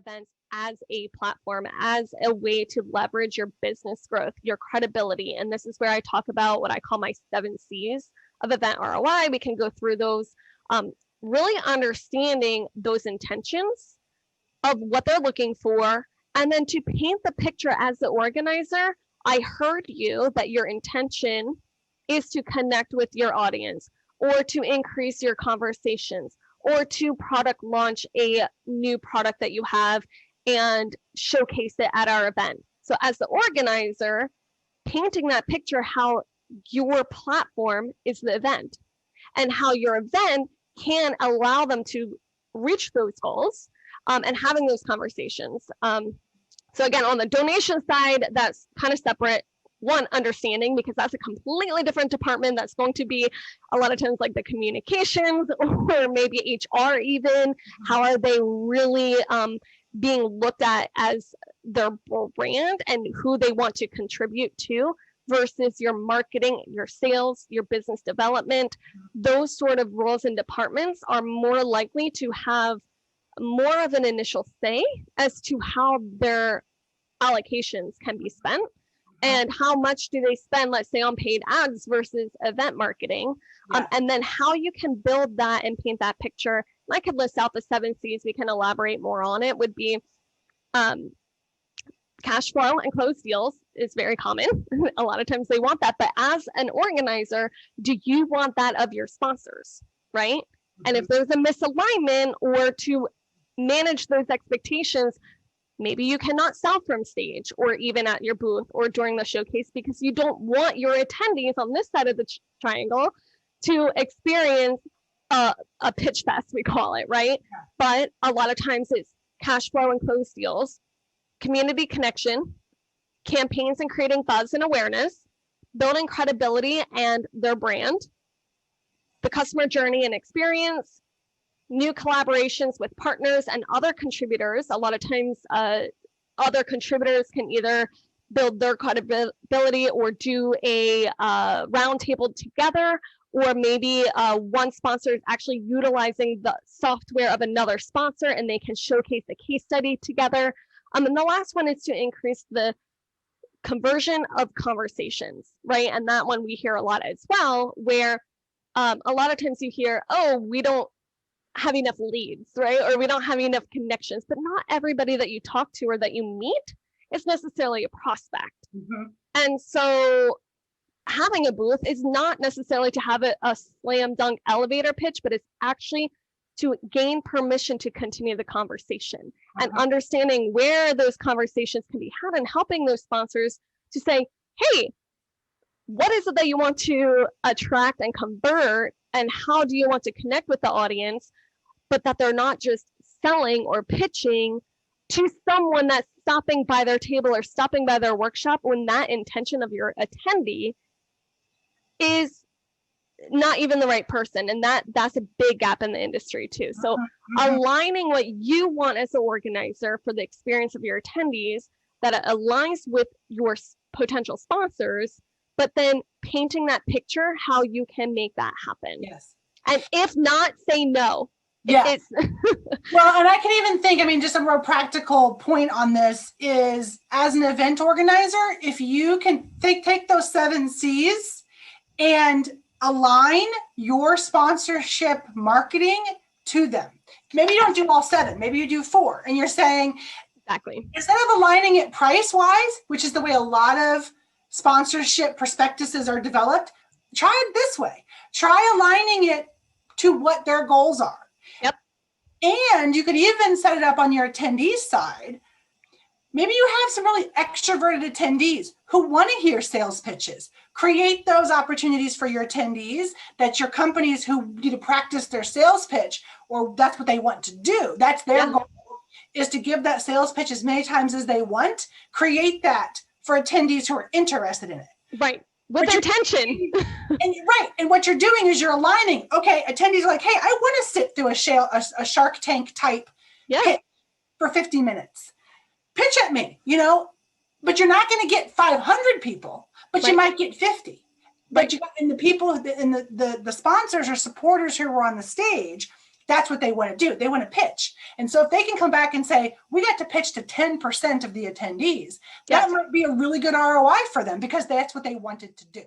events as a platform, as a way to leverage your business growth, your credibility. And this is where I talk about what I call my 7C's of event ROI. We can go through those, really understanding those intentions of what they're looking for. And then to paint the picture as the organizer, I heard you that your intention is to connect with your audience, or to increase your conversations, or to product launch a new product that you have and showcase it at our event. So as the organizer, painting that picture how your platform is the event and how your event can allow them to reach those goals, and having those conversations. So again, on the donation side, that's kind of separate. One, understanding, because that's a completely different department. That's going to be a lot of times like the communications, or maybe HR even. How are they really being looked at as their brand and who they want to contribute to, versus your marketing, your sales, your business development. Those sort of roles and departments are more likely to have more of an initial say as to how their allocations can be spent. And how much do they spend, let's say, on paid ads versus event marketing? Yeah. And then how you can build that and paint that picture. And I could list out the 7C's, we can elaborate more on it, would be cash flow and closed deals is very common. A lot of times they want that. But as an organizer, do you want that of your sponsors, right? Mm-hmm. And if there's a misalignment, or to manage those expectations, maybe you cannot sell from stage or even at your booth or during the showcase, because you don't want your attendees on this side of the triangle to experience a pitch fest, we call it, right? Yeah. But a lot of times it's cash flow and closed deals, community connection, campaigns and creating buzz and awareness, building credibility and their brand, the customer journey and experience, new collaborations with partners and other contributors. A lot of times other contributors can either build their credibility or do a roundtable together, or maybe one sponsor is actually utilizing the software of another sponsor and they can showcase a case study together. And the last one is to increase the conversion of conversations, right? And that one we hear a lot as well, where a lot of times you hear, oh, we don't have enough leads, right? Or we don't have enough connections. But not everybody that you talk to or that you meet is necessarily a prospect. Mm-hmm. And so having a booth is not necessarily to have a slam dunk elevator pitch, but it's actually to gain permission to continue the conversation, and understanding where those conversations can be had, and helping those sponsors to say, hey, what is it that you want to attract and convert, and how do you want to connect with the audience, but that they're not just selling or pitching to someone that's stopping by their table or stopping by their workshop, when that intention of your attendee is not even the right person. And that's a big gap in the industry too. So aligning what you want as an organizer for the experience of your attendees that aligns with your potential sponsors, but then painting that picture how you can make that happen. Yes. And if not, say no. Yeah. Well, and I can even think, I mean, just a more practical point on this is, as an event organizer, if you can take those 7C's and align your sponsorship marketing to them. Maybe you don't do all 7, maybe you do 4, and you're saying, exactly, instead of aligning it price-wise, which is the way a lot of sponsorship prospectuses are developed, try it this way. Try aligning it to what their goals are. Yep. And you could even set it up on your attendees side. Maybe you have some really extroverted attendees who want to hear sales pitches. Create those opportunities for your attendees, that your companies who need to practice their sales pitch, or that's what they want to do. That's their goal, is to give that sales pitch as many times as they want. Create that for attendees who are interested in it. Right. With intention. And what you're doing is you're aligning. Okay, attendees are like, hey, I want to sit through a Shark Tank type pitch for 50 minutes. Pitch at me, but you're not going to get 500 people, but you might get 50. But you got, and the people and the sponsors or supporters who were on the stage, that's what they want to do. They want to pitch. And so if they can come back and say, we got to pitch to 10% of the attendees, that might be a really good ROI for them because that's what they wanted to do.